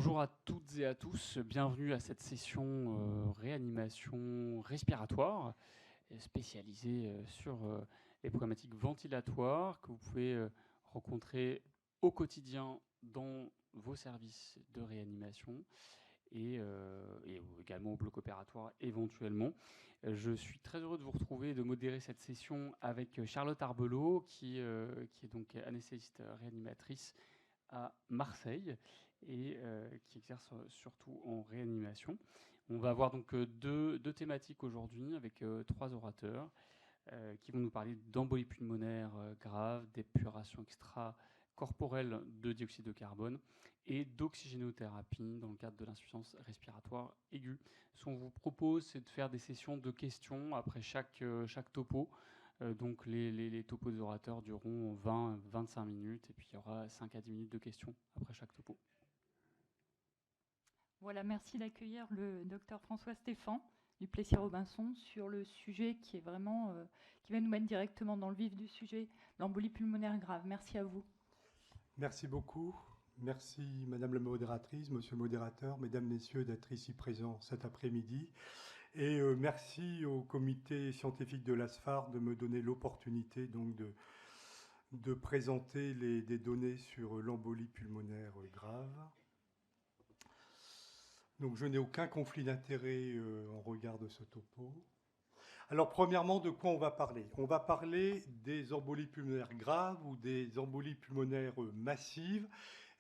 Bonjour à toutes et à tous, bienvenue à cette session réanimation respiratoire spécialisée sur les problématiques ventilatoires que vous pouvez rencontrer au quotidien dans vos services de réanimation et également au bloc opératoire éventuellement. Je suis très heureux de vous retrouver et de modérer cette session avec Charlotte Arbelot qui est donc anesthésiste réanimatrice à Marseille et qui exerce surtout en réanimation. On va avoir donc deux thématiques aujourd'hui avec trois orateurs qui vont nous parler d'embolie pulmonaire grave, d'épuration extracorporelle de dioxyde de carbone et d'oxygénothérapie dans le cadre de l'insuffisance respiratoire aiguë. Ce qu'on vous propose, c'est de faire des sessions de questions après chaque topo. Donc les topos des orateurs dureront 20-25 minutes et puis il y aura 5 à 10 minutes de questions après chaque topo. Voilà, merci d'accueillir le docteur François Stéphan du Plessis-Robinson sur le sujet qui est vraiment, qui va nous mettre directement dans le vif du sujet, l'embolie pulmonaire grave. Merci à vous. Merci beaucoup. Merci Madame la modératrice, Monsieur le modérateur, Mesdames, Messieurs d'être ici présents cet après-midi. Et merci au comité scientifique de l'ASFAR de me donner l'opportunité donc de présenter des données sur l'embolie pulmonaire grave. Donc je n'ai aucun conflit d'intérêt en regard de ce topo. Alors premièrement, de quoi on va parler? On va parler des embolies pulmonaires graves ou des embolies pulmonaires massives.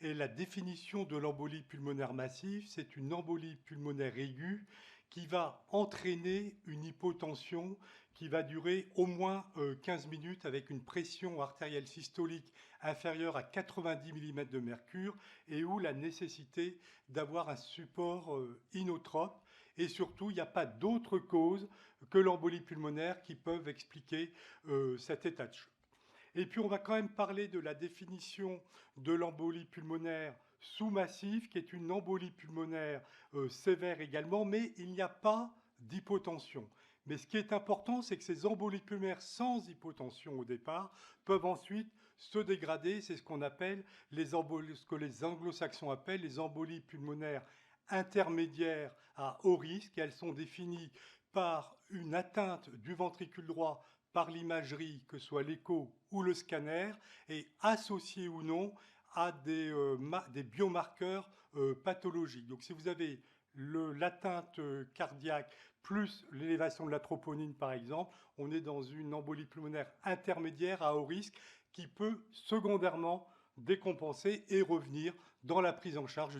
Et la définition de l'embolie pulmonaire massive, c'est une embolie pulmonaire aiguë qui va entraîner une hypotension qui va durer au moins 15 minutes avec une pression artérielle systolique inférieure à 90 mm de mercure et où la nécessité d'avoir un support inotrope. Et surtout, il n'y a pas d'autres causes que l'embolie pulmonaire qui peuvent expliquer cet état de choc. Et puis, on va quand même parler de la définition de l'embolie pulmonaire sous-massive, qui est une embolie pulmonaire sévère également, mais il n'y a pas d'hypotension. Mais ce qui est important, c'est que ces embolies pulmonaires sans hypotension au départ peuvent ensuite se dégrader. C'est ce qu'on appelle ce que les anglo-saxons appellent les embolies pulmonaires intermédiaires à haut risque. Et elles sont définies par une atteinte du ventricule droit par l'imagerie, que ce soit l'écho ou le scanner, et associée ou non à des biomarqueurs pathologiques. Donc si vous avez l'atteinte cardiaque plus l'élévation de la troponine, par exemple, on est dans une embolie pulmonaire intermédiaire à haut risque qui peut secondairement décompenser et revenir dans la prise en charge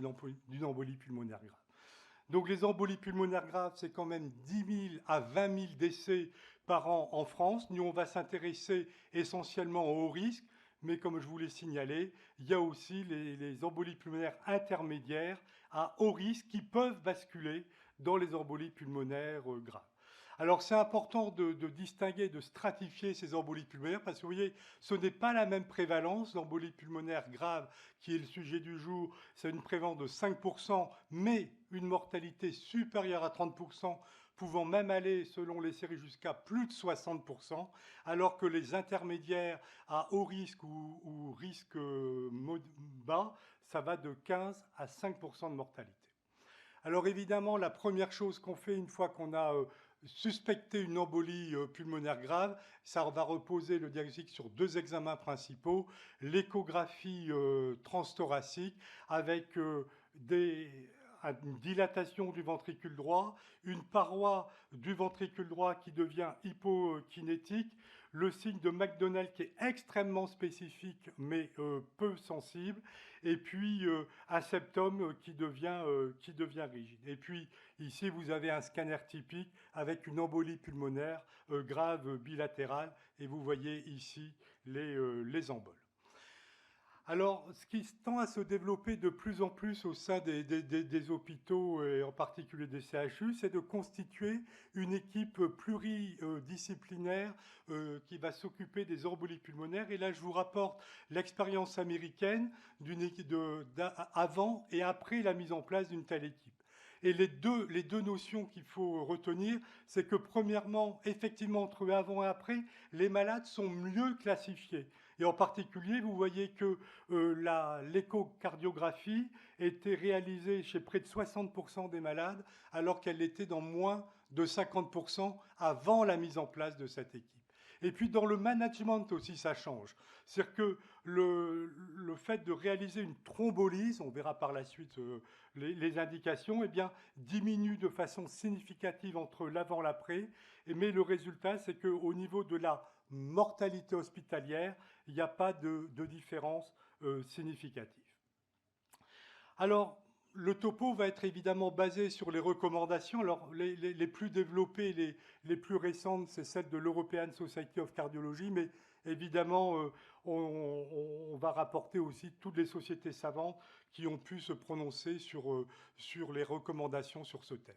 d'une embolie pulmonaire grave. Donc les embolies pulmonaires graves, c'est quand même 10 000 à 20 000 décès par an en France. Nous, on va s'intéresser essentiellement au haut risque, mais comme je vous l'ai signalé, il y a aussi les embolies pulmonaires intermédiaires à haut risque qui peuvent basculer dans les embolies pulmonaires graves. Alors c'est important de distinguer, de stratifier ces embolies pulmonaires parce que vous voyez, ce n'est pas la même prévalence. L'embolie pulmonaire grave, qui est le sujet du jour, c'est une prévalence de 5%, mais une mortalité supérieure à 30%, pouvant même aller, selon les séries, jusqu'à plus de 60%, alors que les intermédiaires à haut risque ou risque bas, ça va de 15 à 5% de mortalité. Alors évidemment, la première chose qu'on fait une fois qu'on a suspecté une embolie pulmonaire grave, ça va reposer le diagnostic sur deux examens principaux, l'échographie transthoracique avec une dilatation du ventricule droit, une paroi du ventricule droit qui devient hypokinétique, le signe de McDonald qui est extrêmement spécifique mais peu sensible, et puis un septum qui devient rigide. Et puis ici, vous avez un scanner typique avec une embolie pulmonaire grave bilatérale, et vous voyez ici les emboles. Alors, ce qui tend à se développer de plus en plus au sein des hôpitaux, et en particulier des CHU, c'est de constituer une équipe pluridisciplinaire qui va s'occuper des embolies pulmonaires. Et là, je vous rapporte l'expérience américaine avant et après la mise en place d'une telle équipe. Et les deux notions qu'il faut retenir, c'est que premièrement, effectivement, entre avant et après, les malades sont mieux classifiés. Et en particulier, vous voyez que l'échocardiographie était réalisée chez près de 60% des malades, alors qu'elle était dans moins de 50% avant la mise en place de cette équipe. Et puis dans le management aussi, ça change. C'est-à-dire que le fait de réaliser une thrombolyse, on verra par la suite les indications, eh bien, diminue de façon significative entre l'avant et l'après. Mais le résultat, c'est qu'au niveau de la mortalité hospitalière, il n'y a pas de différence significative. Alors, le topo va être évidemment basé sur les recommandations. Alors, les plus développées, les plus récentes, c'est celle de l'European Society of Cardiology, mais évidemment, on va rapporter aussi toutes les sociétés savantes qui ont pu se prononcer sur les recommandations sur ce thème.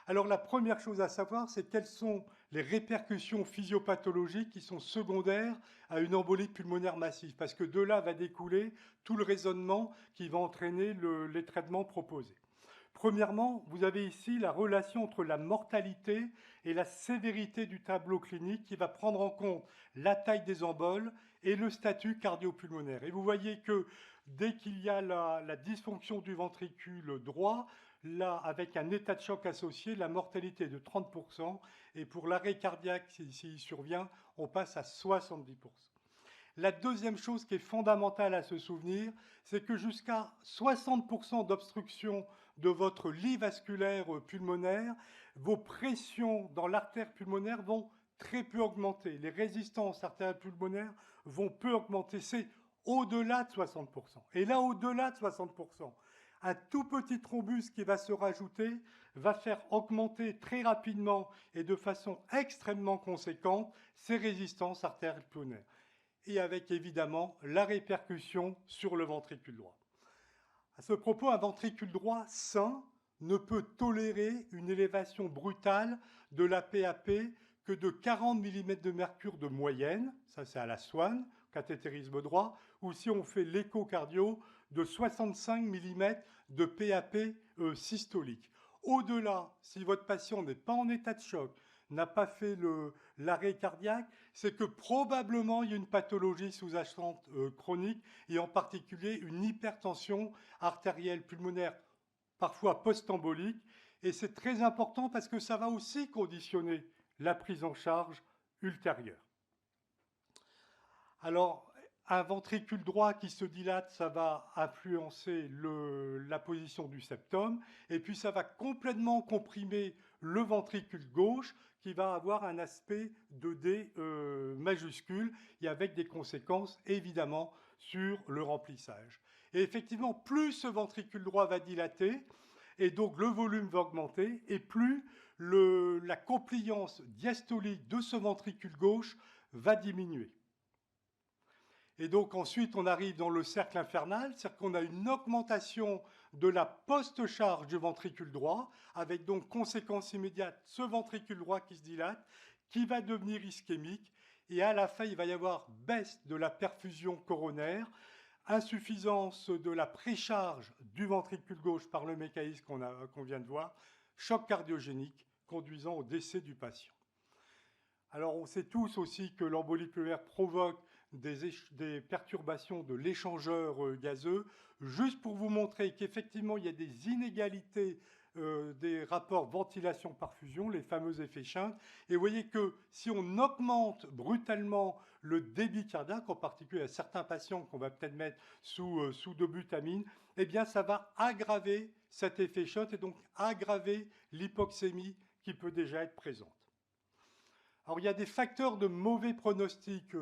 Alors, la première chose à savoir, c'est quelles sont les répercussions physiopathologiques qui sont secondaires à une embolie pulmonaire massive, parce que de là va découler tout le raisonnement qui va entraîner les traitements proposés. Premièrement, vous avez ici la relation entre la mortalité et la sévérité du tableau clinique qui va prendre en compte la taille des emboles et le statut cardiopulmonaire. Et vous voyez que dès qu'il y a la dysfonction du ventricule droit, là, avec un état de choc associé, la mortalité est de 30%, et pour l'arrêt cardiaque, s'il survient, on passe à 70%. La deuxième chose qui est fondamentale à se souvenir, c'est que jusqu'à 60% d'obstruction de votre lit vasculaire pulmonaire, vos pressions dans l'artère pulmonaire vont très peu augmenter. Les résistances artérielles pulmonaires vont peu augmenter. C'est au-delà de 60%. Et là, au-delà de 60%, un tout petit thrombus qui va se rajouter va faire augmenter très rapidement et de façon extrêmement conséquente ces résistances artérielles pulmonaires. Et avec évidemment la répercussion sur le ventricule droit. À ce propos, un ventricule droit sain ne peut tolérer une élévation brutale de la PAP que de 40 mm de mercure de moyenne, ça c'est à la Swan, cathétérisme droit, ou si on fait l'échocardio, de 65 mm de PAP systolique. Au-delà, si votre patient n'est pas en état de choc, n'a pas fait l'arrêt cardiaque, c'est que probablement il y a une pathologie sous-jacente chronique et en particulier une hypertension artérielle pulmonaire, parfois post-embolique. Et c'est très important parce que ça va aussi conditionner la prise en charge ultérieure. Alors, un ventricule droit qui se dilate, ça va influencer la position du septum, et puis ça va complètement comprimer le ventricule gauche, qui va avoir un aspect de D majuscule, et avec des conséquences évidemment sur le remplissage. Et effectivement, plus ce ventricule droit va dilater, et donc le volume va augmenter, et plus la compliance diastolique de ce ventricule gauche va diminuer. Et donc ensuite, on arrive dans le cercle infernal, c'est-à-dire qu'on a une augmentation de la post-charge du ventricule droit, avec donc conséquence immédiate, ce ventricule droit qui se dilate, qui va devenir ischémique, et à la fin, il va y avoir baisse de la perfusion coronaire, insuffisance de la précharge du ventricule gauche par le mécanisme qu'on vient de voir, choc cardiogénique conduisant au décès du patient. Alors on sait tous aussi que l'embolie pulmonaire provoque des perturbations de l'échangeur gazeux, juste pour vous montrer qu'effectivement il y a des inégalités des rapports ventilation-perfusion, les fameux effets Shunt. Et vous voyez que si on augmente brutalement le débit cardiaque, en particulier à certains patients qu'on va peut-être mettre sous dobutamine, eh bien ça va aggraver cet effet Shunt et donc aggraver l'hypoxémie qui peut déjà être présente. Alors, il y a des facteurs de mauvais pronostic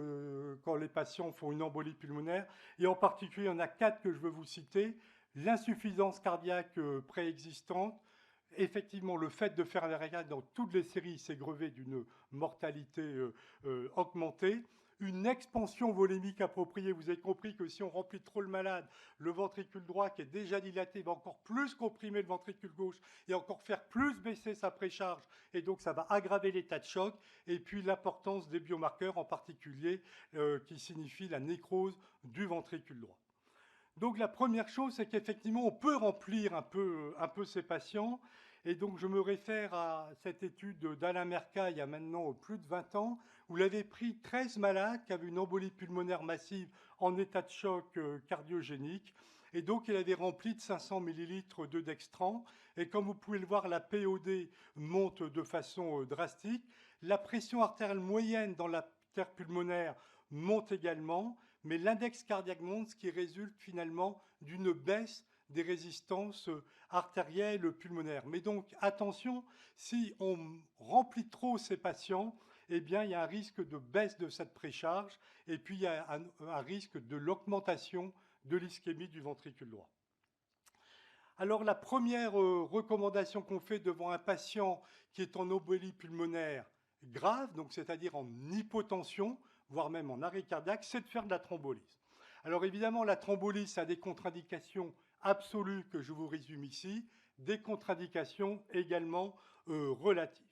quand les patients font une embolie pulmonaire, et en particulier, il y en a 4 que je veux vous citer. L'insuffisance cardiaque préexistante, effectivement, le fait de faire un arrêt cardiaque dans toutes les séries, c'est grevé d'une mortalité augmentée. Une expansion volémique appropriée, vous avez compris que si on remplit trop le malade, le ventricule droit qui est déjà dilaté va encore plus comprimer le ventricule gauche et encore faire plus baisser sa précharge, et donc ça va aggraver l'état de choc, et puis l'importance des biomarqueurs en particulier qui signifient la nécrose du ventricule droit. Donc la première chose, c'est qu'effectivement on peut remplir un peu ces patients, Et donc, je me réfère à cette étude d'Alain Mercat, il y a maintenant plus de 20 ans, où il avait pris 13 malades qui avaient une embolie pulmonaire massive en état de choc cardiogénique. Et donc, il avait rempli de 500 millilitres de dextran. Et comme vous pouvez le voir, la POD monte de façon drastique. La pression artérielle moyenne dans l'artère pulmonaire monte également. Mais l'index cardiaque monte, ce qui résulte finalement d'une baisse des résistances artérielles pulmonaires. Mais donc, attention, si on remplit trop ces patients, eh bien, il y a un risque de baisse de cette précharge et puis il y a un risque de l'augmentation de l'ischémie du ventricule droit. Alors, la première recommandation qu'on fait devant un patient qui est en embolie pulmonaire grave, donc c'est-à-dire en hypotension, voire même en arrêt cardiaque, c'est de faire de la thrombolyse. Alors évidemment, la thrombolyse a des contre-indications absolues que je vous résume ici, des contre-indications également relatives.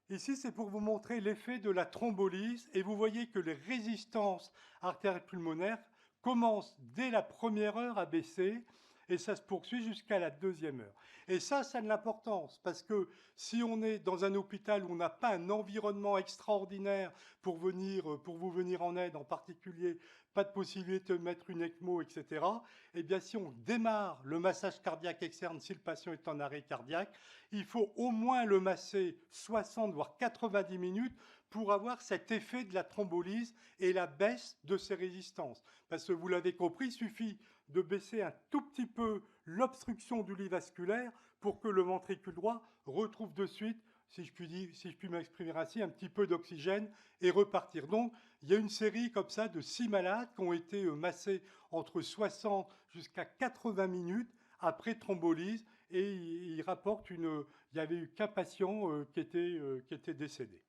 Ici, c'est pour vous montrer l'effet de la thrombolyse et vous voyez que les résistances artérielles pulmonaires commencent dès la première heure à baisser et ça se poursuit jusqu'à la deuxième heure. Et ça a de l'importance parce que si on est dans un hôpital où on n'a pas un environnement extraordinaire pour vous venir en aide, en particulier pas de possibilité de mettre une ECMO, etc., eh bien si on démarre le massage cardiaque externe, si le patient est en arrêt cardiaque, il faut au moins le masser 60 voire 90 minutes pour avoir cet effet de la thrombolyse et la baisse de ses résistances. Parce que vous l'avez compris, il suffit de baisser un tout petit peu l'obstruction du lit vasculaire pour que le ventricule droit retrouve de suite, si je puis m'exprimer ainsi, un petit peu d'oxygène et repartir. Donc, il y a une série comme ça de 6 malades qui ont été massés entre 60 jusqu'à 80 minutes après thrombolyse et il rapporte il y avait eu qu'un patient qui était décédé.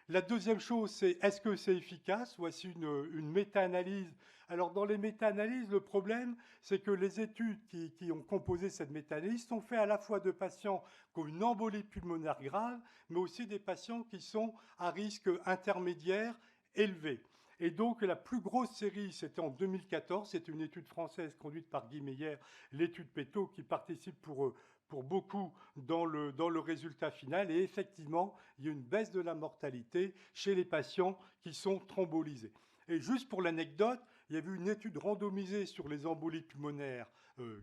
La deuxième chose, c'est est-ce que c'est efficace? Voici une méta-analyse. Alors, dans les méta-analyses, le problème, c'est que les études qui ont composé cette méta-analyse sont faites à la fois de patients qui ont une embolie pulmonaire grave, mais aussi des patients qui sont à risque intermédiaire élevé. Et donc, la plus grosse série, c'était en 2014. C'est une étude française conduite par Guy Meyer, l'étude PETO, qui participe pour beaucoup dans le résultat final. Et effectivement, il y a une baisse de la mortalité chez les patients qui sont thrombolysés. Et juste pour l'anecdote, il y a eu une étude randomisée sur les embolies pulmonaires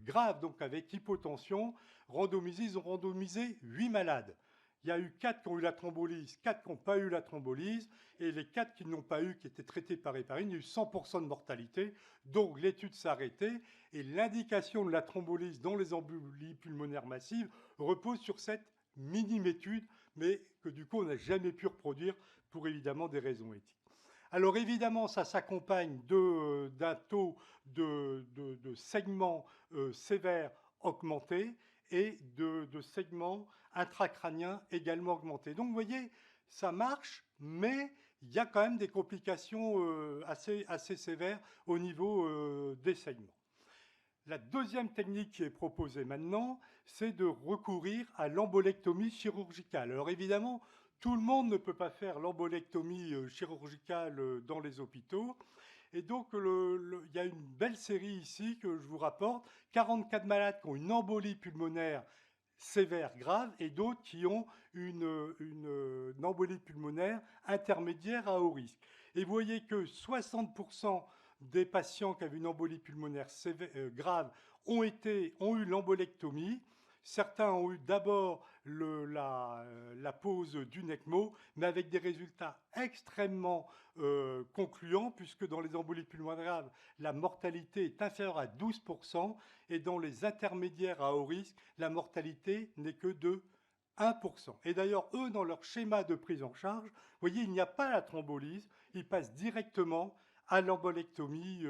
graves, donc avec hypotension. Ils ont randomisé 8 malades. Il y a eu 4 qui ont eu la thrombolyse, 4 qui n'ont pas eu la thrombolyse, et les 4 qui n'ont pas eu, qui étaient traités par héparine, il y a eu 100% de mortalité. Donc l'étude s'est arrêtée, et l'indication de la thrombolyse dans les embolies pulmonaires massives repose sur cette minime étude, mais que du coup on n'a jamais pu reproduire pour évidemment des raisons éthiques. Alors évidemment, ça s'accompagne d'un taux de segments sévères augmentés et de segments intracrâniens également augmentés. Donc vous voyez, ça marche, mais il y a quand même des complications assez sévères au niveau des segments. La deuxième technique qui est proposée maintenant, c'est de recourir à l'embolectomie chirurgicale. Alors évidemment, tout le monde ne peut pas faire l'embolectomie chirurgicale dans les hôpitaux. Et donc, il y a une belle série ici que je vous rapporte. 44 malades qui ont une embolie pulmonaire sévère, grave, et d'autres qui ont une embolie pulmonaire intermédiaire à haut risque. Et vous voyez que 60% des patients qui avaient une embolie pulmonaire grave ont eu l'embolectomie. Certains ont eu d'abord la pose d'une ECMO, mais avec des résultats extrêmement concluants, puisque dans les embolies pulmonaires graves, la mortalité est inférieure à 12%, et dans les intermédiaires à haut risque, la mortalité n'est que de 1%. Et d'ailleurs, eux, dans leur schéma de prise en charge, vous voyez, il n'y a pas la thrombolyse, ils passent directement à l'embolectomie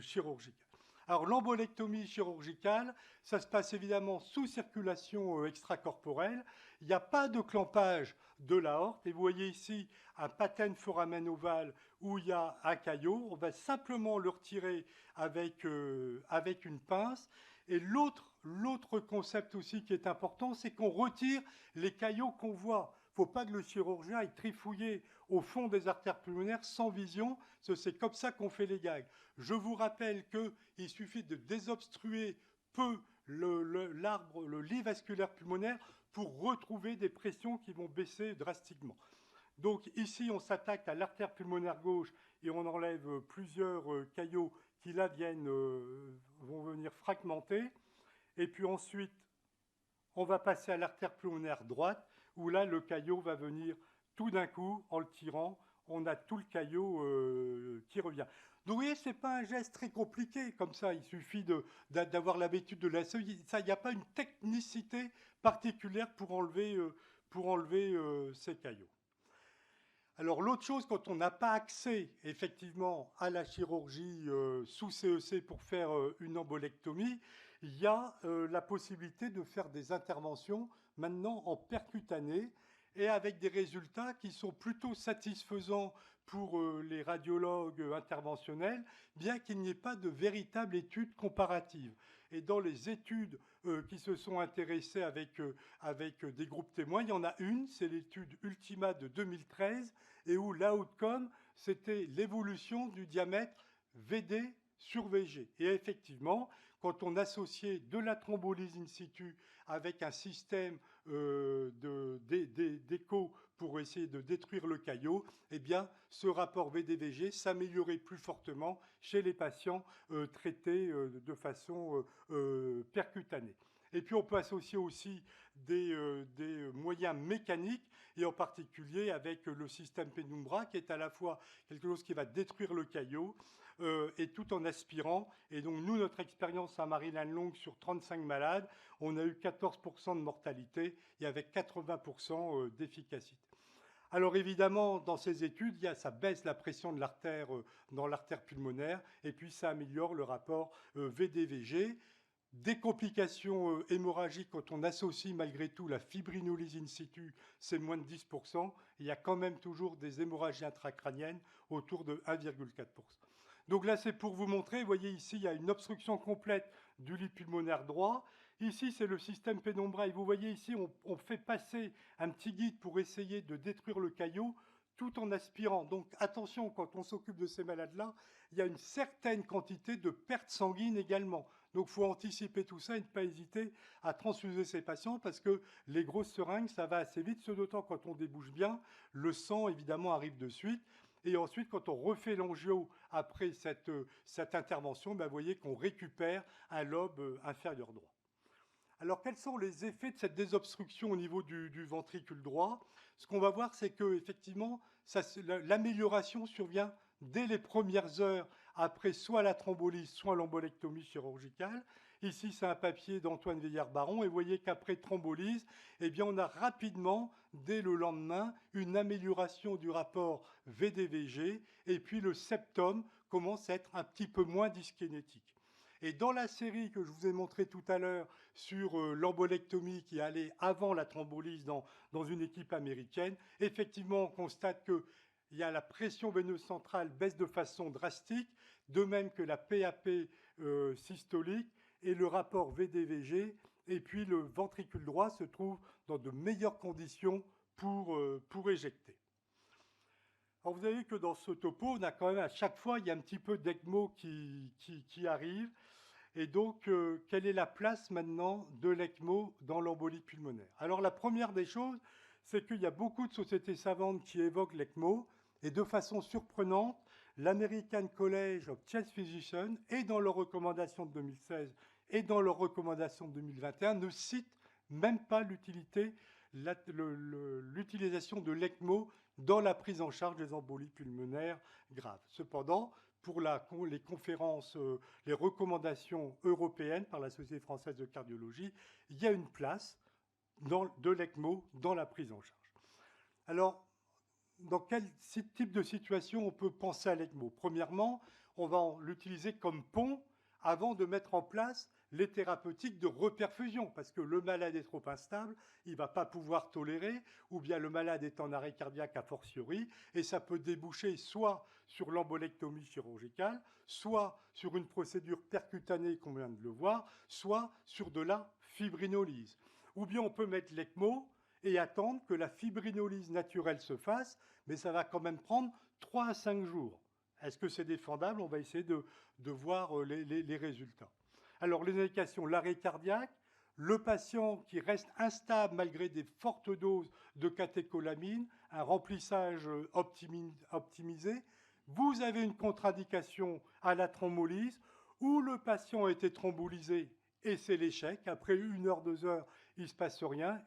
chirurgicale. Alors l'embolectomie chirurgicale, ça se passe évidemment sous circulation extracorporelle. Il n'y a pas de clampage de l'aorte. Et vous voyez ici un patène foramen ovale où il y a un caillot. On va simplement le retirer avec une pince. Et l'autre concept aussi qui est important, c'est qu'on retire les caillots qu'on voit. Il ne faut pas que le chirurgien aille trifouiller au fond des artères pulmonaires sans vision. C'est comme ça qu'on fait les gags. Je vous rappelle qu'il suffit de désobstruer peu le lit vasculaire pulmonaire pour retrouver des pressions qui vont baisser drastiquement. Donc ici, on s'attaque à l'artère pulmonaire gauche et on enlève plusieurs caillots qui là vont venir fragmenter. Et puis ensuite, on va passer à l'artère pulmonaire droite, où là, le caillot va venir tout d'un coup, en le tirant, on a tout le caillot qui revient. Donc vous voyez, ce n'est pas un geste très compliqué comme ça, il suffit d'avoir l'habitude de la il n'y a pas une technicité particulière pour enlever ces caillots. Alors l'autre chose, quand on n'a pas accès effectivement à la chirurgie sous CEC pour faire une embolectomie, il y a la possibilité de faire des interventions maintenant en percutané et avec des résultats qui sont plutôt satisfaisants pour les radiologues interventionnels, bien qu'il n'y ait pas de véritable étude comparative. Et dans les études qui se sont intéressées avec des groupes témoins, il y en a une, c'est l'étude Ultima de 2013, et où l'outcome, c'était l'évolution du diamètre VD sur VG. Et effectivement, quand on associait de la thrombolyse in situ avec un système d'écho pour essayer de détruire le caillot, eh bien, ce rapport VD-VG s'améliorait plus fortement chez les patients traités de façon percutanée. Et puis, on peut associer aussi des moyens mécaniques, et en particulier avec le système Penumbra, qui est à la fois quelque chose qui va détruire le caillot, et tout en aspirant. Et donc, nous, notre expérience à Maryland-Long sur 35 malades, on a eu 14% de mortalité et avec 80% d'efficacité. Alors évidemment, dans ces études, ça baisse la pression de l'artère dans l'artère pulmonaire et puis ça améliore le rapport VD-VG. Des complications hémorragiques, quand on associe malgré tout la fibrinolyse in situ, c'est moins de 10%. Il y a quand même toujours des hémorragies intracrâniennes autour de 1,4%. Donc là, c'est pour vous montrer, vous voyez ici, il y a une obstruction complète du lit pulmonaire droit. Ici, c'est le système Penumbra. Et vous voyez ici, on fait passer un petit guide pour essayer de détruire le caillot tout en aspirant. Donc attention, quand on s'occupe de ces malades-là, il y a une certaine quantité de pertes sanguines également. Donc il faut anticiper tout ça et ne pas hésiter à transfuser ces patients parce que les grosses seringues, ça va assez vite, ce d'autant quand on débouche bien, le sang évidemment arrive de suite. Et ensuite, quand on refait l'angio après cette intervention, vous voyez qu'on récupère un lobe inférieur droit. Alors, quels sont les effets de cette désobstruction au niveau du ventricule droit? Ce qu'on va voir, c'est qu'effectivement, l'amélioration survient dès les premières heures après soit la thrombolyse, soit l'embolectomie chirurgicale. Ici, c'est un papier d'Antoine Veillard-Baron, et vous voyez qu'après thrombolyse, eh bien, on a rapidement, dès le lendemain, une amélioration du rapport VD-VG, et puis le septum commence à être un petit peu moins dyskinétique. Et dans la série que je vous ai montrée tout à l'heure sur l'embolectomie qui allait avant la thrombolyse dans une équipe américaine, effectivement, on constate qu'il y a la pression veineuse centrale baisse de façon drastique, de même que la PAP systolique et le rapport VD-VG, et puis le ventricule droit se trouve dans de meilleures conditions pour éjecter. Alors vous avez vu que dans ce topo, on a quand même à chaque fois, il y a un petit peu d'ECMO qui arrive. Et donc, quelle est la place maintenant de l'ECMO dans l'embolie pulmonaire? Alors la première des choses, c'est qu'il y a beaucoup de sociétés savantes qui évoquent l'ECMO, et de façon surprenante, l'American College of Chest Physicians, et dans leurs recommandations de 2016 et dans leurs recommandations de 2021, ne cite même pas l'utilisation de l'ECMO dans la prise en charge des embolies pulmonaires graves. Cependant, pour les conférences, les recommandations européennes par la Société française de cardiologie, il y a une place de l'ECMO dans la prise en charge. Alors, dans quel type de situation on peut penser à l'ECMO? Premièrement, on va l'utiliser comme pont avant de mettre en place les thérapeutiques de reperfusion, parce que le malade est trop instable, il ne va pas pouvoir tolérer, ou bien le malade est en arrêt cardiaque a fortiori, et ça peut déboucher soit sur l'embolectomie chirurgicale, soit sur une procédure percutanée, qu'on vient de le voir, soit sur de la fibrinolyse. Ou bien on peut mettre l'ECMO et attendre que la fibrinolyse naturelle se fasse, mais ça va quand même prendre 3 à 5 jours. Est-ce que c'est défendable? On va essayer de voir les résultats. Alors, les indications, l'arrêt cardiaque, le patient qui reste instable malgré des fortes doses de catécholamine, un remplissage optimisé. Vous avez une contre-indication à la thrombolyse où le patient a été thrombolysé et c'est l'échec. Après 1 heure, 2 heures, il ne se passe rien.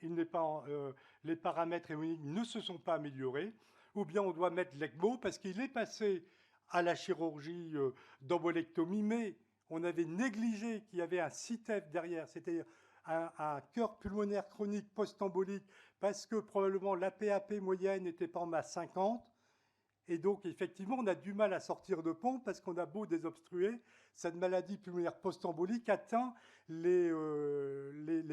Les paramètres hémodynamiques ne se sont pas améliorés. Ou bien on doit mettre l'ECMO parce qu'il est passé à la chirurgie d'embolectomie, mais on avait négligé qu'il y avait un CITEF derrière, c'est-à-dire un cœur pulmonaire chronique post-embolique, parce que probablement la PAP moyenne était pas en masse 50. Et donc, effectivement, on a du mal à sortir de pompe parce qu'on a beau désobstruer, cette maladie pulmonaire post-embolique atteint les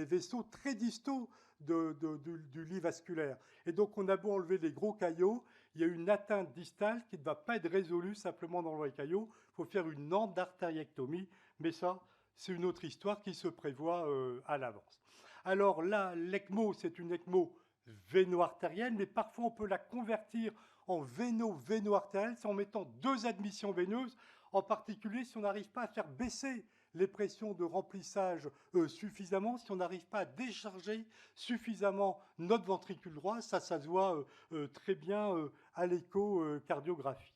vaisseaux très distaux du lit vasculaire. Et donc, on a beau enlever les gros caillots, il y a une atteinte distale qui ne va pas être résolue simplement dans les caillots. Il faut faire une endartériectomie, mais ça, c'est une autre histoire qui se prévoit à l'avance. Alors là, l'ECMO, c'est une ECMO véno-artérielle, mais parfois on peut la convertir en véno-artérielle, c'est en mettant 2 admissions veineuses, en particulier si on n'arrive pas à faire baisser les pressions de remplissage suffisamment, si on n'arrive pas à décharger suffisamment notre ventricule droit, ça se voit très bien à l'échocardiographie.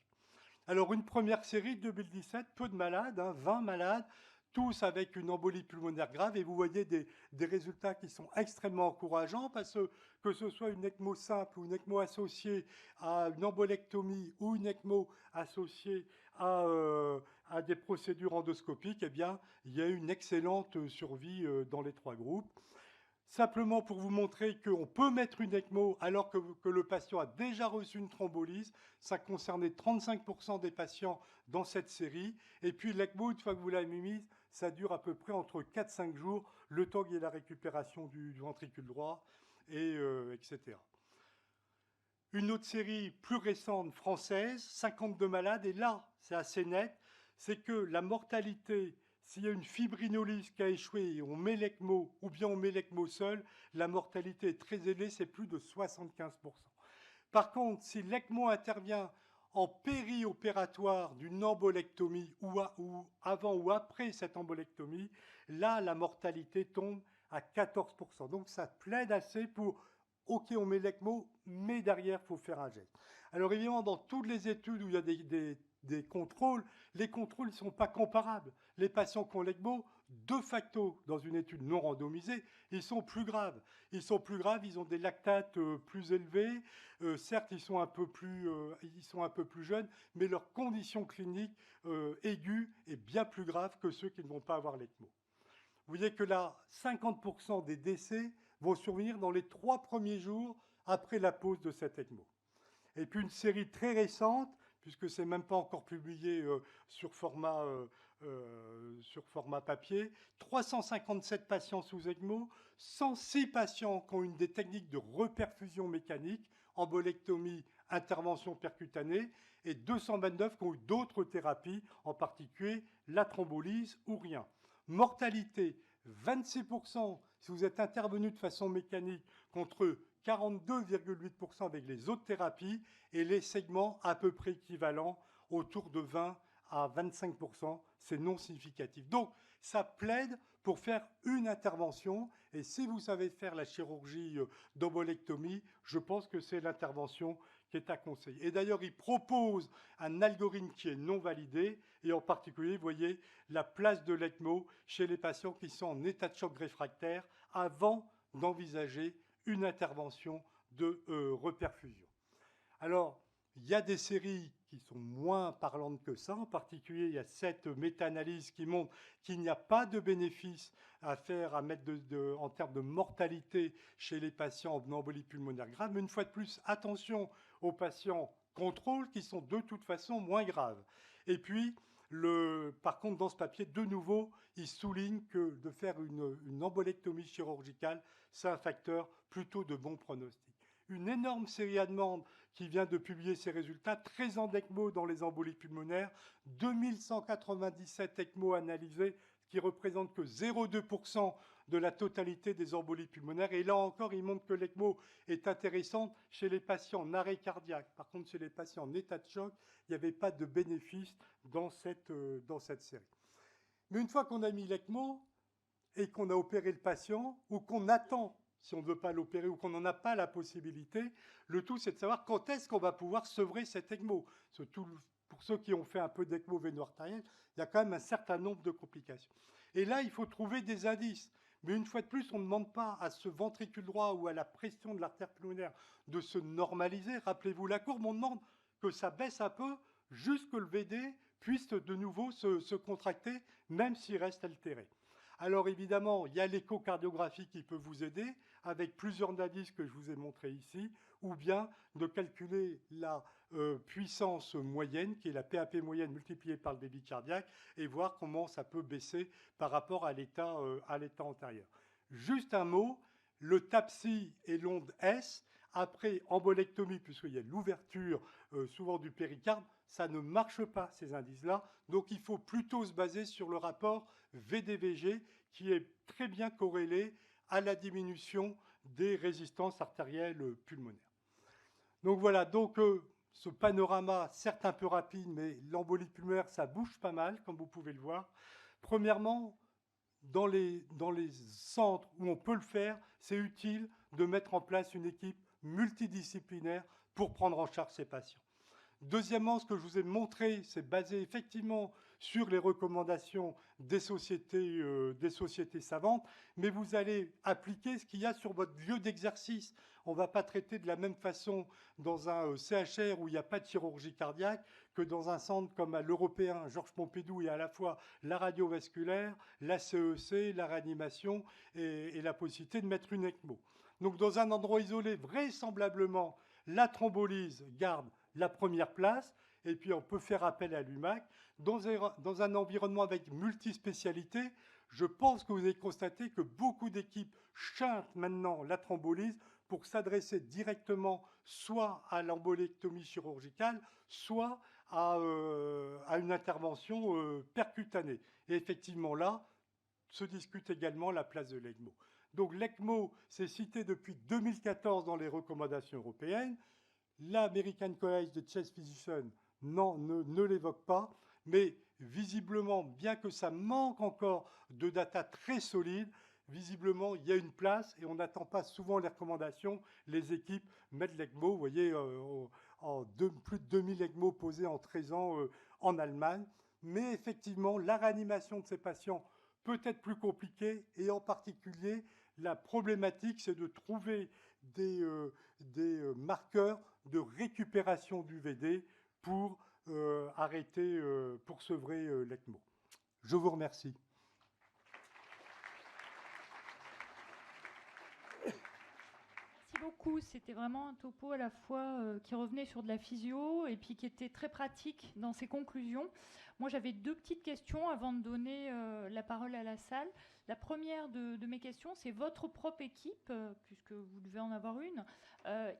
Alors une première série, 2017, peu de malades, 20 malades, tous avec une embolie pulmonaire grave, et vous voyez des résultats qui sont extrêmement encourageants, parce que ce soit une ECMO simple ou une ECMO associée à une embolectomie ou une ECMO associée à des procédures endoscopiques, eh bien, il y a une excellente survie dans les 3 groupes. Simplement pour vous montrer qu'on peut mettre une ECMO alors que le patient a déjà reçu une thrombolyse. Ça concernait 35% des patients dans cette série. Et puis l'ECMO, une fois que vous l'avez mise, ça dure à peu près entre 4-5 jours, le temps qu'il y ait la récupération du ventricule droit, etc. Une autre série plus récente, française, 52 malades. Et là, c'est assez net, c'est que la mortalité, s'il y a une fibrinolyse qui a échoué et on met l'ECMO, ou bien on met l'ECMO seul, la mortalité est très élevée, c'est plus de 75%. Par contre, si l'ECMO intervient en périopératoire d'une embolectomie ou avant ou après cette embolectomie, là, la mortalité tombe à 14%. Donc, ça plaide assez pour, OK, on met l'ECMO, mais derrière, il faut faire un geste. Alors, évidemment, dans toutes les études où il y a des contrôles, les contrôles ne sont pas comparables. Les patients qui ont l'ECMO, de facto, dans une étude non randomisée, ils sont plus graves. Ils ont des lactates plus élevés. Certes, ils sont un peu plus jeunes, mais leur condition clinique aiguë est bien plus grave que ceux qui ne vont pas avoir l'ECMO. Vous voyez que là, 50% des décès vont survenir dans les 3 premiers jours après la pose de cette ECMO. Et puis une série très récente, puisque ce n'est même pas encore publié sur format papier, 357 patients sous ECMO, 106 patients qui ont une des techniques de reperfusion mécanique, embolectomie, intervention percutanée, et 229 qui ont eu d'autres thérapies, en particulier la thrombolyse ou rien. Mortalité, 26% si vous êtes intervenu de façon mécanique, contre 42,8% avec les autres thérapies, et les segments à peu près équivalents, autour de 20 à 25%, c'est non significatif. Donc, ça plaide pour faire une intervention, et si vous savez faire la chirurgie d'embolectomie, je pense que c'est l'intervention qui est à conseiller. Et d'ailleurs, il propose un algorithme qui est non validé, et en particulier, vous voyez, la place de l'ECMO chez les patients qui sont en état de choc réfractaire avant d'envisager une intervention de reperfusion. Alors, il y a des séries qui sont moins parlantes que ça. En particulier, il y a cette méta-analyse qui montre qu'il n'y a pas de bénéfice à faire, à mettre en termes de mortalité chez les patients en embolie pulmonaire grave. Mais une fois de plus, attention aux patients contrôle qui sont de toute façon moins graves. Et puis, par contre, dans ce papier, de nouveau, il souligne que de faire une embolectomie chirurgicale, c'est un facteur plutôt de bon pronostic. Une énorme série allemande qui vient de publier ses résultats, 13 ans d'ECMO dans les embolies pulmonaires, 2197 ECMO analysés, ce qui représente que 0,2% de la totalité des embolies pulmonaires. Et là encore, il montre que l'ECMO est intéressante chez les patients en arrêt cardiaque. Par contre, chez les patients en état de choc, il n'y avait pas de bénéfice dans cette série. Mais une fois qu'on a mis l'ECMO et qu'on a opéré le patient, ou qu'on attend, si on ne veut pas l'opérer, ou qu'on n'en a pas la possibilité, le tout, c'est de savoir quand est-ce qu'on va pouvoir sevrer cet ECMO. Pour ceux qui ont fait un peu d'ECMO véno-artérielle, il y a quand même un certain nombre de complications. Et là, il faut trouver des indices. Mais une fois de plus, on ne demande pas à ce ventricule droit ou à la pression de l'artère pulmonaire de se normaliser. Rappelez-vous la courbe, on demande que ça baisse un peu, juste que le VD puisse de nouveau se contracter, même s'il reste altéré. Alors évidemment, il y a l'échocardiographie qui peut vous aider, avec plusieurs indices que je vous ai montrés ici, ou bien de calculer la puissance moyenne, qui est la PAP moyenne multipliée par le débit cardiaque, et voir comment ça peut baisser par rapport à l'état antérieur. Juste un mot, le TAPSI et l'onde S, après embolectomie, puisqu'il y a l'ouverture souvent du péricarde, ça ne marche pas, ces indices-là. Donc il faut plutôt se baser sur le rapport VDVG, qui est très bien corrélé à la diminution des résistances artérielles pulmonaires. Donc voilà, ce panorama, certes un peu rapide, mais l'embolie pulmonaire, ça bouge pas mal, comme vous pouvez le voir. Premièrement, dans les centres où on peut le faire, c'est utile de mettre en place une équipe multidisciplinaire pour prendre en charge ces patients. Deuxièmement, ce que je vous ai montré, c'est basé effectivement sur les recommandations des sociétés savantes, mais vous allez appliquer ce qu'il y a sur votre lieu d'exercice. On ne va pas traiter de la même façon dans un CHR où il n'y a pas de chirurgie cardiaque que dans un centre comme à l'Européen Georges Pompidou, où il y a à la fois la radiovasculaire, la CEC, la réanimation et la possibilité de mettre une ECMO. Donc dans un endroit isolé, vraisemblablement, la thrombolyse garde la première place, et puis on peut faire appel à l'UMAC. Dans un environnement avec multispécialité, je pense que vous avez constaté que beaucoup d'équipes chantent maintenant la thrombolyse pour s'adresser directement soit à l'embolectomie chirurgicale, soit à une intervention percutanée. Et effectivement là, se discute également la place de l'ECMO. Donc l'ECMO, c'est cité depuis 2014 dans les recommandations européennes. L'American College of Chest Physicians ne l'évoque pas, mais visiblement, bien que ça manque encore de data très solides, visiblement, il y a une place et on n'attend pas souvent les recommandations. Les équipes mettent l'ECMO, vous voyez, plus de 2000 ECMO posés en 13 ans en Allemagne. Mais effectivement, la réanimation de ces patients peut être plus compliquée et en particulier, la problématique, c'est de trouver des marqueurs de récupération du VD pour pour sevrer l'ECMO. Je vous remercie. Merci beaucoup. C'était vraiment un topo à la fois qui revenait sur de la physio et puis qui était très pratique dans ses conclusions. Moi, j'avais deux petites questions avant de donner la parole à la salle. La première de mes questions, c'est votre propre équipe, puisque vous devez en avoir une.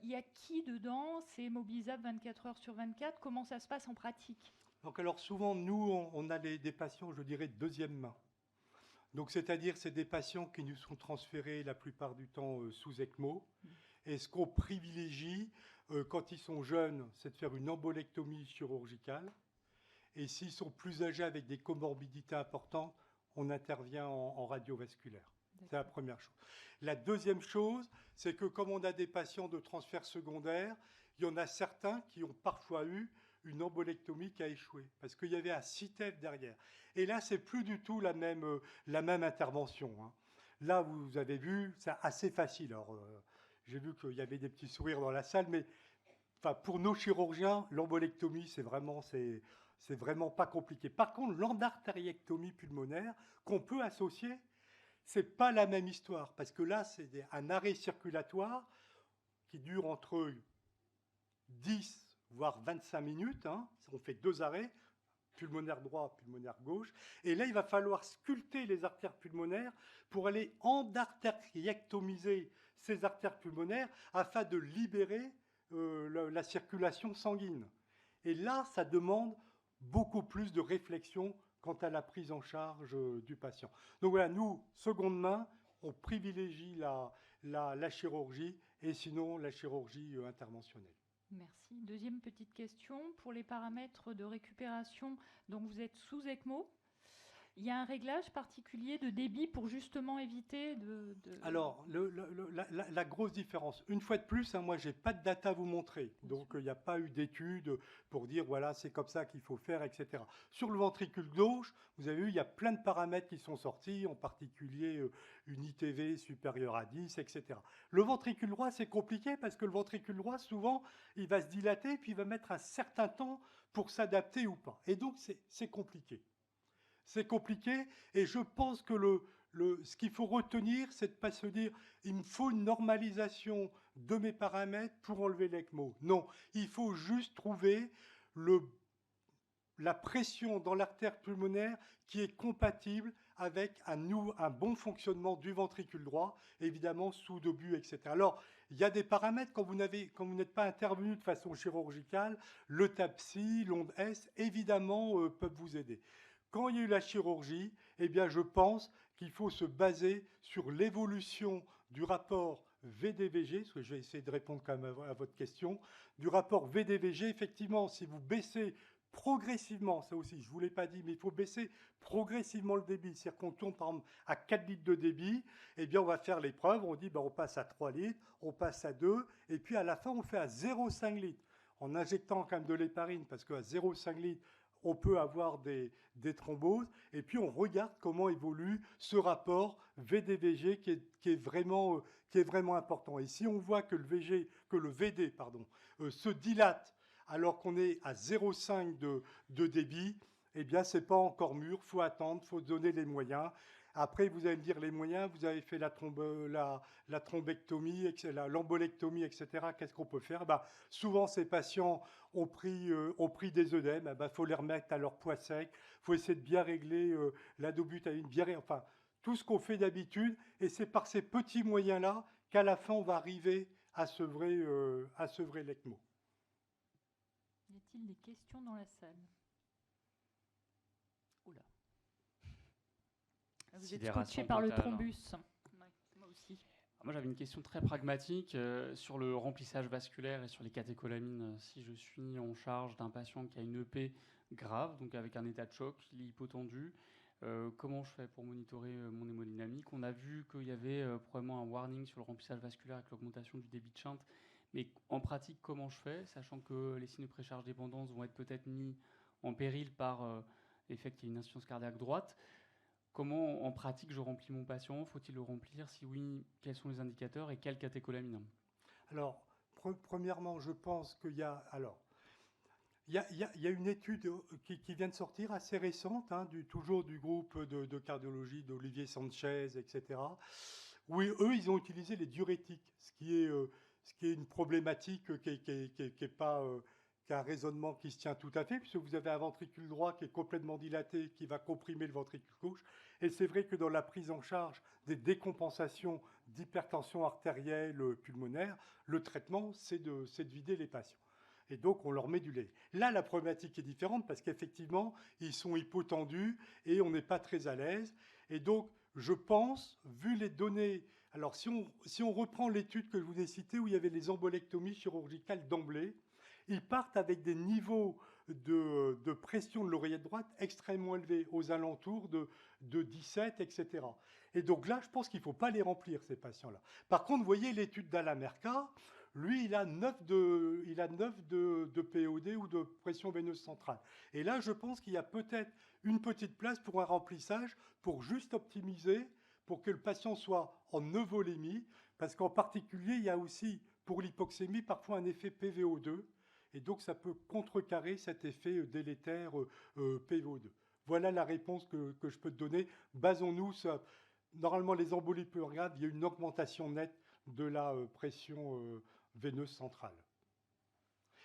Il y a qui dedans? C'est mobilisable 24 heures sur 24. Comment ça se passe en pratique? Donc alors souvent, nous, on a des patients, je dirais, de deuxième main. Donc c'est-à-dire, c'est des patients qui nous sont transférés la plupart du temps sous ECMO. Et ce qu'on privilégie quand ils sont jeunes, c'est de faire une embolectomie chirurgicale. Et s'ils sont plus âgés avec des comorbidités importantes, on intervient en radiovasculaire. C'est la première chose. La deuxième chose, c'est que comme on a des patients de transfert secondaire, il y en a certains qui ont parfois eu une embolectomie qui a échoué, parce qu'il y avait un CITEF derrière. Et là, c'est plus du tout la même intervention. Hein. Là, vous avez vu, c'est assez facile. Alors, j'ai vu qu'il y avait des petits sourires dans la salle, mais enfin, pour nos chirurgiens, l'embolectomie, c'est vraiment pas compliqué. Par contre, l'endartériectomie pulmonaire, qu'on peut associer, c'est pas la même histoire, parce que là, c'est un arrêt circulatoire qui dure entre 10 voire 25 minutes. Hein. On fait 2 arrêts, pulmonaire droit, pulmonaire gauche. Et là, il va falloir sculpter les artères pulmonaires pour aller endartériectomiser ces artères pulmonaires afin de libérer la circulation sanguine. Et là, ça demande beaucoup plus de réflexion quant à la prise en charge du patient. Donc voilà, nous, seconde main, on privilégie la chirurgie et sinon la chirurgie interventionnelle. Merci. Deuxième petite question. Pour les paramètres de récupération, donc vous êtes sous ECMO. Il y a un réglage particulier de débit pour justement éviter Alors, la grosse différence, une fois de plus, hein, moi, je n'ai pas de data à vous montrer. Donc, il n'y a pas eu d'études pour dire, voilà, c'est comme ça qu'il faut faire, etc. Sur le ventricule gauche, vous avez vu, il y a plein de paramètres qui sont sortis, en particulier une ITV supérieure à 10, etc. Le ventricule droit, c'est compliqué parce que le ventricule droit, souvent, il va se dilater, puis il va mettre un certain temps pour s'adapter ou pas. Et donc, c'est compliqué. C'est compliqué et je pense que ce qu'il faut retenir, c'est de ne pas se dire il me faut une normalisation de mes paramètres pour enlever l'ECMO. Non, il faut juste trouver la pression dans l'artère pulmonaire qui est compatible avec un bon fonctionnement du ventricule droit, évidemment sous d'obus, etc. Alors, il y a des paramètres, quand vous n'êtes pas intervenu de façon chirurgicale, le TAPSI, l'onde S, évidemment, peuvent vous aider. Quand il y a eu la chirurgie, eh bien, je pense qu'il faut se baser sur l'évolution du rapport VDVG, parce que je vais essayer de répondre quand même à votre question, du rapport VDVG. Effectivement, si vous baissez progressivement, ça aussi, je ne vous l'ai pas dit, mais il faut baisser progressivement le débit. C'est-à-dire qu'on tourne par exemple à 4 litres de débit, eh bien, on va faire l'épreuve, on dit on passe à 3 litres, on passe à 2, et puis à la fin, on fait à 0,5 litres, en injectant quand même de l'héparine, parce qu'à 0,5 litres, on peut avoir des thromboses, et puis on regarde comment évolue ce rapport VDVG qui est vraiment important. Et si on voit que le VD se dilate alors qu'on est à 0,5 de débit, eh bien, ce n'est pas encore mûr, il faut attendre, il faut donner les moyens. Après, vous allez me dire les moyens, vous avez fait la thrombectomie, l'embolectomie, etc. Qu'est-ce qu'on peut faire? Souvent, ces patients ont pris des œdèmes, faut les remettre à leur poids sec, il faut essayer de bien régler la dobutamine, enfin, tout ce qu'on fait d'habitude, et c'est par ces petits moyens-là qu'à la fin, on va arriver à sevrer l'ECMO. Y a-t-il des questions dans la salle? Oula. Vous êtes scotché par le thrombus. Ouais, moi aussi. Moi, j'avais une question très pragmatique sur le remplissage vasculaire et sur les catécholamines. Si je suis en charge d'un patient qui a une EP grave, donc avec un état de choc, il est hypotendu, comment je fais pour monitorer mon hémodynamique? On a vu qu'il y avait probablement un warning sur le remplissage vasculaire avec l'augmentation du débit de shunt. Mais en pratique, comment je fais, sachant que les signes de précharge dépendance vont être peut-être mis en péril par l'effet qu'il y a une insuffisance cardiaque droite? Comment, en pratique, je remplis mon patient? Faut-il le remplir? Si oui, quels sont les indicateurs et quelle catécholamine? Alors, premièrement, je pense qu'il y a... Il y a une étude qui vient de sortir, assez récente, toujours du groupe de cardiologie d'Olivier Sanchez, etc., où eux, ils ont utilisé les diurétiques, ce qui est une problématique qui est pas... qui a un raisonnement qui se tient tout à fait, puisque vous avez un ventricule droit qui est complètement dilaté, qui va comprimer le ventricule gauche. Et c'est vrai que dans la prise en charge des décompensations d'hypertension artérielle pulmonaire, le traitement, c'est de vider les patients. Et donc, on leur met du lait. Là, la problématique est différente parce qu'effectivement, ils sont hypotendus et on n'est pas très à l'aise. Et donc, je pense, vu les données... Alors, si on reprend l'étude que je vous ai citée où il y avait les embolectomies chirurgicales d'emblée, ils partent avec des niveaux de pression de l'oreillette droite extrêmement élevés, aux alentours de 17, etc. Et donc là, je pense qu'il ne faut pas les remplir, ces patients-là. Par contre, vous voyez l'étude d'Alamerka, lui, il a 9 de POD ou de pression veineuse centrale. Et là, je pense qu'il y a peut-être une petite place pour un remplissage, pour juste optimiser, pour que le patient soit en euvolémie, parce qu'en particulier, il y a aussi, pour l'hypoxémie, parfois un effet PVO2, et donc ça peut contrecarrer cet effet délétère PVO2. Voilà la réponse que je peux te donner. Basons-nous sur, normalement, les embolies peu graves, il y a une augmentation nette de la pression veineuse centrale.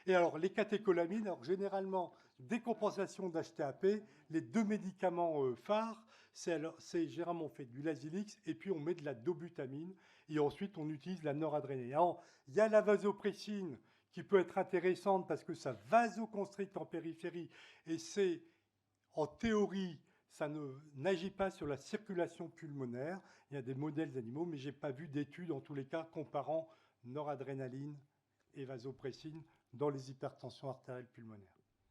Et alors, les catécholamines, alors généralement, décompensation d'HTAP, les deux médicaments phares, c'est généralement on fait du Lasix et puis on met de la dobutamine et ensuite on utilise la noradrénaline. Alors, il y a la vasopressine qui peut être intéressante parce que ça vasoconstricte en périphérie et c'est, en théorie, ça n'agit pas sur la circulation pulmonaire. Il y a des modèles animaux, mais je n'ai pas vu d'études, en tous les cas, comparant noradrénaline et vasopressine dans les hypertensions artérielles pulmonaires.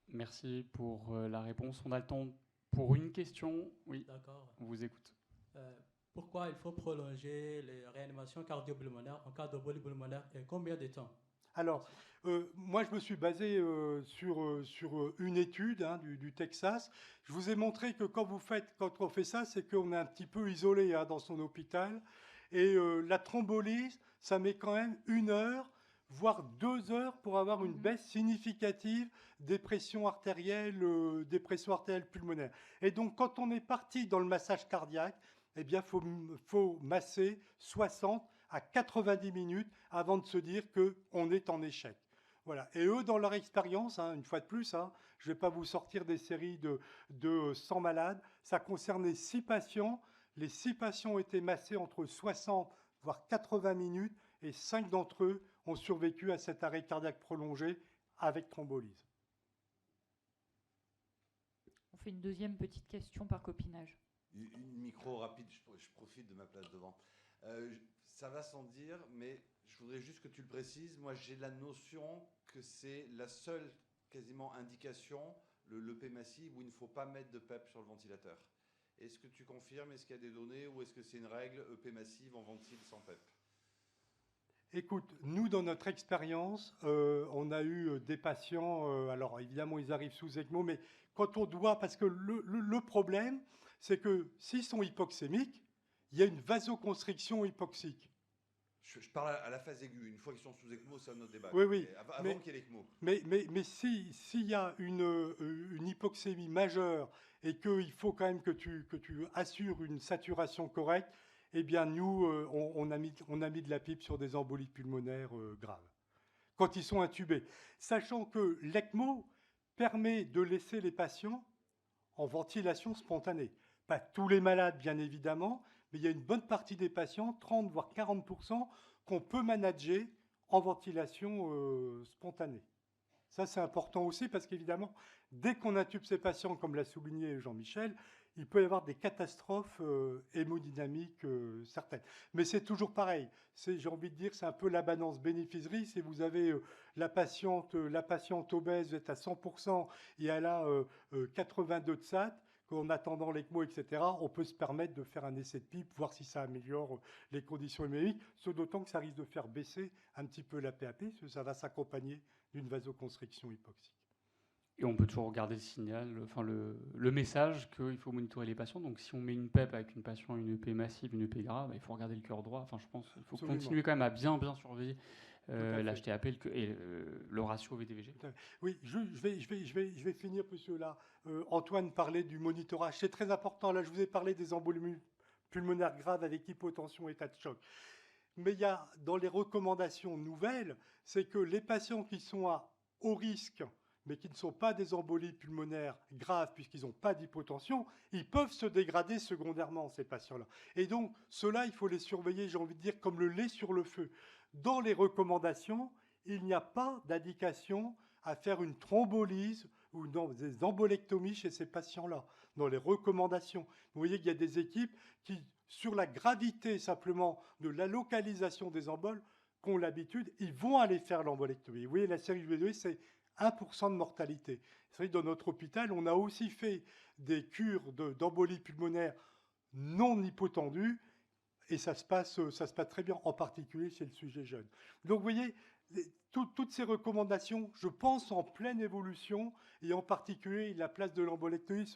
Merci pour la réponse. On a le temps Pour une question, oui, D'accord. on vous écoute. Pourquoi il faut prolonger les réanimations cardio-pulmonaires en cas d'embolie pulmonaire et combien de temps? Alors, moi, je me suis basé sur une étude du Texas. Je vous ai montré que quand on fait ça, c'est qu'on est un petit peu isolé dans son hôpital. Et la thrombolyse, ça met quand même 1 heure, voire 2 heures pour avoir une baisse significative des pressions artérielles pulmonaires. Et donc, quand on est parti dans le massage cardiaque, eh bien, faut masser 60 à 90 minutes avant de se dire qu'on est en échec. Voilà. Et eux, dans leur expérience, une fois de plus, je ne vais pas vous sortir des séries de 100 malades, ça concernait 6 patients. Les 6 patients ont été massés entre 60 voire 80 minutes et 5 d'entre eux ont survécu à cet arrêt cardiaque prolongé avec thrombolyse. On fait une deuxième petite question par copinage. Une micro rapide, je profite de ma place devant. Ça va sans dire, mais je voudrais juste que tu le précises. Moi, j'ai la notion que c'est la seule quasiment indication, l'EP massive, où il ne faut pas mettre de PEP sur le ventilateur. Est-ce que tu confirmes? Est-ce qu'il y a des données ou est-ce que c'est une règle EP massive, on ventile sans PEP? Écoute, nous, dans notre expérience, on a eu des patients, alors évidemment, ils arrivent sous ECMO, mais quand on doit, parce que le problème, c'est que s'ils sont hypoxémiques, il y a une vasoconstriction hypoxique. Je parle à la phase aiguë. Une fois qu'ils sont sous ECMO, c'est un autre débat. Oui. Avant qu'il y ait l'ECMO. Mais s'il y a une hypoxémie majeure et qu'il faut quand même que tu assures une saturation correcte, eh bien, nous, on a mis de la pipe sur des embolies pulmonaires graves, quand ils sont intubés. Sachant que l'ECMO permet de laisser les patients en ventilation spontanée. Pas tous les malades, bien évidemment, mais il y a une bonne partie des patients, 30 voire 40%, qu'on peut manager en ventilation spontanée. Ça, c'est important aussi parce qu'évidemment, dès qu'on intube ces patients, comme l'a souligné Jean-Michel, il peut y avoir des catastrophes hémodynamiques certaines. Mais c'est toujours pareil. J'ai envie de dire, c'est un peu la balance bénéfice-risque. Si vous avez la patiente obèse est à 100% et elle a 82 de SAT, en attendant l'ECMO, etc., on peut se permettre de faire un essai de pipe, voir si ça améliore les conditions hémodynamiques, ce d'autant que ça risque de faire baisser un petit peu la PAP, parce que ça va s'accompagner d'une vasoconstriction hypoxique. Et on peut toujours regarder le signal, enfin le message qu'il faut monitorer les patients. Donc si on met une PEP avec une patient, une EP massive, une EP grave, il faut regarder le cœur droit. Enfin, je pense qu'il faut continuer quand même à bien surveiller l'HTAP et le ratio VDVG. Oui, je vais finir, monsieur là. Antoine parlait du monitorage. C'est très important. Là, je vous ai parlé des embolies pulmonaires graves avec hypotension, état de choc. Mais il y a dans les recommandations nouvelles, c'est que les patients qui sont à haut risque, mais qui ne sont pas des embolies pulmonaires graves puisqu'ils n'ont pas d'hypotension, ils peuvent se dégrader secondairement, ces patients-là. Et donc, ceux-là, il faut les surveiller, j'ai envie de dire, comme le lait sur le feu. Dans les recommandations, il n'y a pas d'indication à faire une thrombolyse ou des embolectomies chez ces patients-là, dans les recommandations. Vous voyez qu'il y a des équipes qui, sur la gravité simplement de la localisation des emboles, qui ont l'habitude, ils vont aller faire l'embolectomie. Vous voyez, la série V2, c'est 1% de mortalité. C'est vrai que dans notre hôpital, on a aussi fait des cures d'embolie pulmonaire non hypotendues et ça se passe très bien, en particulier chez le sujet jeune. Donc vous voyez, toutes ces recommandations, je pense, en pleine évolution et en particulier la place de l'embolectomie.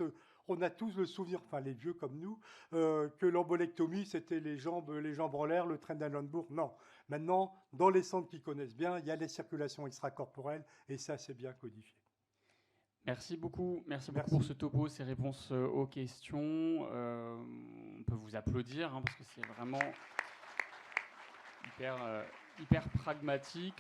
On a tous le souvenir, enfin les vieux comme nous, que l'embolectomie, c'était les jambes en l'air, le train d'Alenbourg. Non. Maintenant, dans les centres qui connaissent bien, il y a les circulations extracorporelles et ça, c'est bien codifié. Merci beaucoup pour ce topo, ces réponses aux questions. On peut vous applaudir parce que c'est vraiment hyper pragmatique.